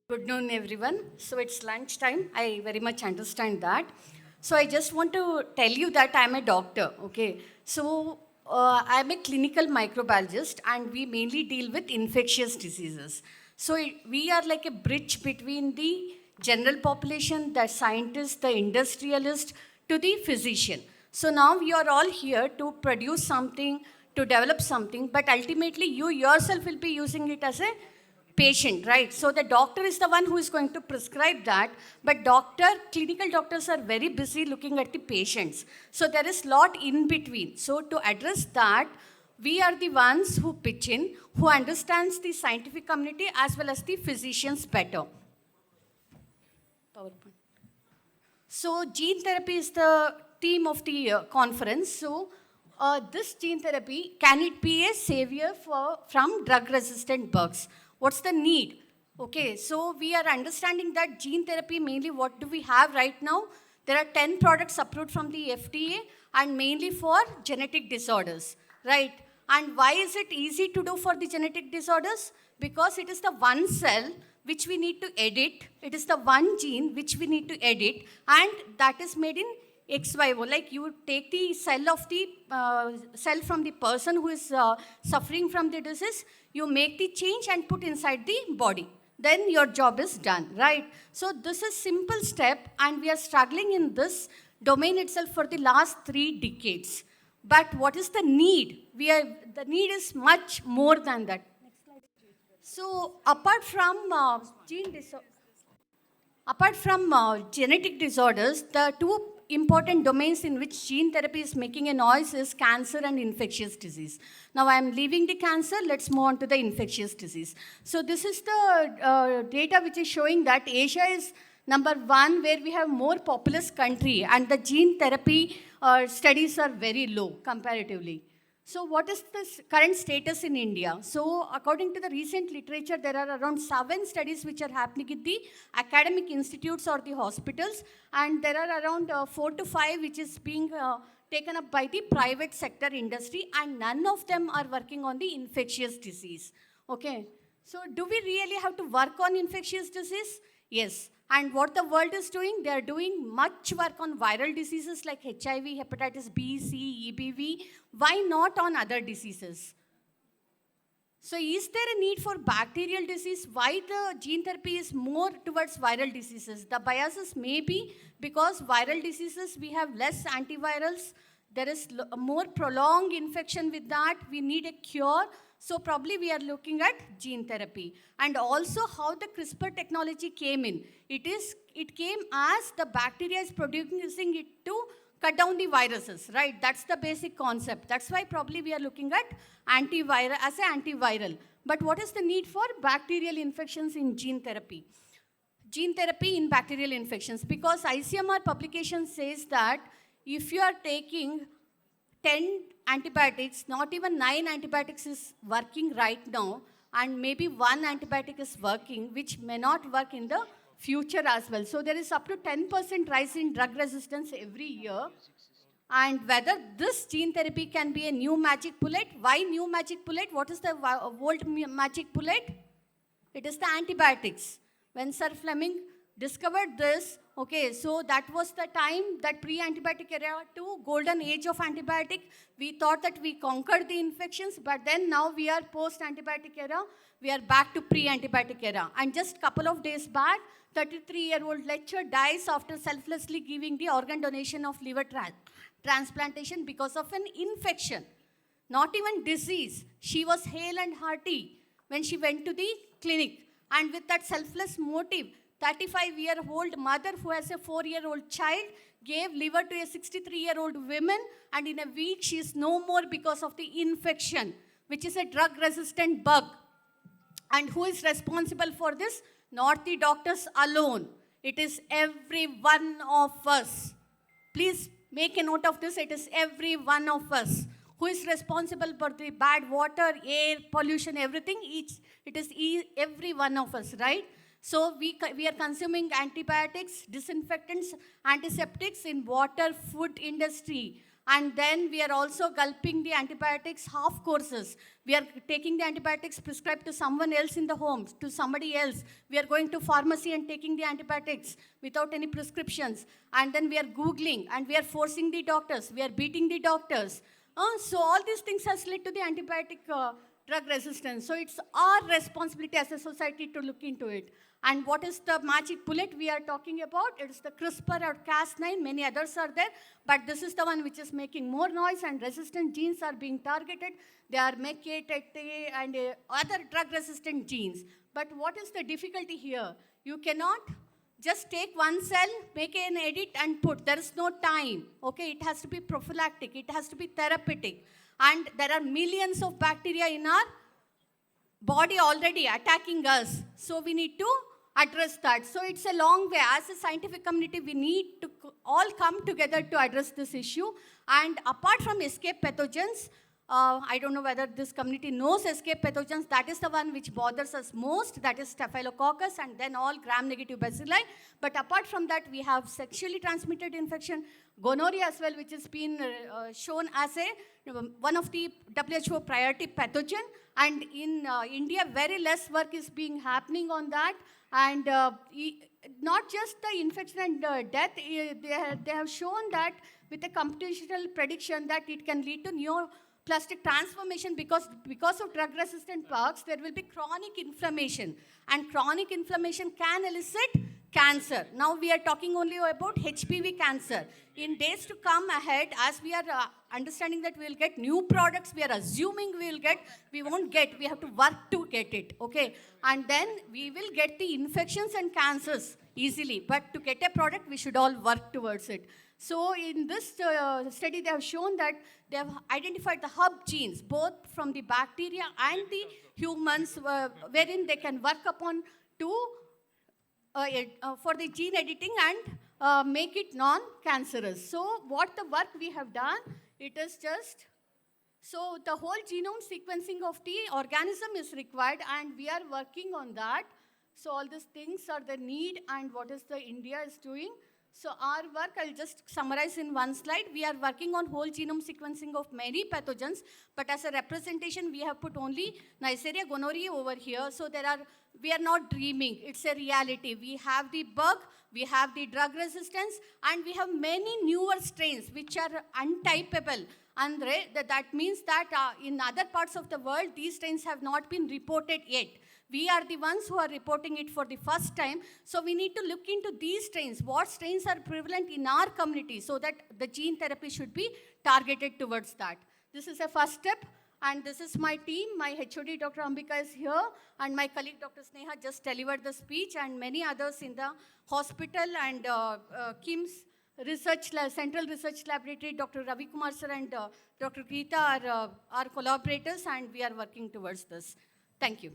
Good noon, everyone. So it's lunchtime. I very much understand that. So I just want to tell you that I'm a doctor. Okay. So I'm a clinical microbiologist, and we mainly deal with infectious diseases. So we are like a bridge between the general population, the scientist, the industrialist, to the physician. So now you are all here to produce something, to develop something, but ultimately you yourself will be using it as a patient, right? So the doctor is the one who is going to prescribe that, but clinical doctors are very busy looking at the patients. So there is lot in between. So to address that, we are the ones who pitch in, who understands the scientific community as well as the physicians better. PowerPoint. So gene therapy is the theme of the conference. So this gene therapy, can it be a savior from drug-resistant bugs? What's the need? Okay, so we are understanding that gene therapy, mainly what do we have right now? There are 10 products approved from the FDA and mainly for genetic disorders, right? And why is it easy to do for the genetic disorders? Because it is the one cell which we need to edit. It is the one gene which we need to edit, and that is made in ex vivo. Like you take the cell from the person who is suffering from the disease, you make the change and put inside the body. Then your job is done, right? So this is simple step, and we are struggling in this domain itself for the last 3 decades. But what is the need? The need is much more than that. So apart from genetic disorders, the two important domains in which gene therapy is making a noise is cancer and infectious disease. Now I am leaving the cancer, let's move on to the infectious disease. So this is the data which is showing that Asia is number 1 where we have more populous country, and the gene therapy studies are very low comparatively. So what is the current status in India? So according to the recent literature, there are around 7 studies which are happening in the academic institutes or the hospitals, and there are around 4 to 5 which is being taken up by the private sector industry, and none of them are working on the infectious disease. Okay. So do we really have to work on infectious disease? Yes. And what the world is doing, they are doing much work on viral diseases like HIV, hepatitis B, C, EBV. Why not on other diseases? So is there a need for bacterial disease? Why the gene therapy is more towards viral diseases? The biases may be because viral diseases, we have less antivirals. There is more prolonged infection with that. We need a cure. So probably we are looking at gene therapy. And also how the CRISPR technology came in. It came as the bacteria is producing it to cut down the viruses, right? That's the basic concept. That's why probably we are looking at antiviral as an antiviral. But what is the need for bacterial infections in gene therapy? Gene therapy in bacterial infections. Because ICMR publication says that if you are taking 10 antibiotics, not even 9 antibiotics is working right now, and maybe 1 antibiotic is working, which may not work in the future as well. So there is up to 10% rise in drug resistance every year. And whether this gene therapy can be a new magic bullet, why new magic bullet? What is the old magic bullet? It is the antibiotics. When Sir Fleming discovered this, okay, so that was the time, that pre-antibiotic era to golden age of antibiotic. We thought that we conquered the infections, but then now we are post-antibiotic era. We are back to pre-antibiotic era. And just couple of days back, 33-year-old lecturer dies after selflessly giving the organ donation of liver transplantation because of an infection. Not even disease. She was hale and hearty when she went to the clinic. And with that selfless motive, 35-year-old mother who has a 4-year-old child gave liver to a 63-year-old woman, and in a week she is no more because of the infection, which is a drug-resistant bug. And who is responsible for this? Not the doctors alone. It is every one of us. Please make a note of this. It is every one of us who is responsible for the bad water, air, pollution, everything. It is every one of us, right? So we are consuming antibiotics, disinfectants, antiseptics in water, food industry, And then we are also gulping the antibiotics half courses. We are taking the antibiotics prescribed to someone else in the home, to somebody else. We are going to pharmacy and taking the antibiotics without any prescriptions. And then we are Googling and we are forcing the doctors. We are beating the doctors. So all these things has led to the antibiotic drug resistance. So it's our responsibility as a society to look into it. And what is the magic bullet we are talking about? It's the CRISPR or Cas9. Many others are there, but this is the one which is making more noise, and resistant genes are being targeted. They are MEK, TET, and other drug-resistant genes. But what is the difficulty here? You cannot just take one cell, make an edit, and put. There is no time. Okay, it has to be prophylactic. It has to be therapeutic. And there are millions of bacteria in our body already attacking us. So we need to address that. So it's a long way. As a scientific community, we need to all come together to address this issue. And apart from escape pathogens, I don't know whether this community knows escape pathogens. That is the one which bothers us most. That is Staphylococcus and then all gram-negative bacilli. But apart from that, we have sexually transmitted infection, gonorrhea as well, which has been shown as one of the WHO priority pathogen. And in India, very less work is being happening on that. And not just the infection and death, they have shown that with a computational prediction that it can lead to neoplastic transformation because of drug-resistant bugs, there will be chronic inflammation. And chronic inflammation can elicit cancer. Now we are talking only about HPV cancer. In days to come ahead, as we are understanding that we will get new products, we are assuming we will get, we won't get, we have to work to get it, okay? And then we will get the infections and cancers easily. But to get a product, we should all work towards it. So in this study, they have shown that they have identified the hub genes, both from the bacteria and the humans, wherein they can work upon to for the gene editing and make it non-cancerous. So what the work we have done, it is just, so the whole genome sequencing of the organism is required and we are working on that. So all these things are the need and what is the India is doing. So our work, I'll just summarize in one slide. We are working on whole genome sequencing of many pathogens, but as a representation, we have put only Neisseria gonorrhoeae over here. So we are not dreaming. It's a reality. We have the bug, we have the drug resistance, and we have many newer strains which are untypable. And that means that in other parts of the world, these strains have not been reported yet. We are the ones who are reporting it for the first time. So we need to look into these strains. What strains are prevalent in our community so that the gene therapy should be targeted towards that. This is a first step. And this is my team. My HOD, Dr. Ambika, is here. And my colleague, Dr. Sneha, just delivered the speech. And many others in the hospital and KIMS Central Research Laboratory, Dr. Ravi Kumar sir and Dr. Geeta are our collaborators. And we are working towards this. Thank you.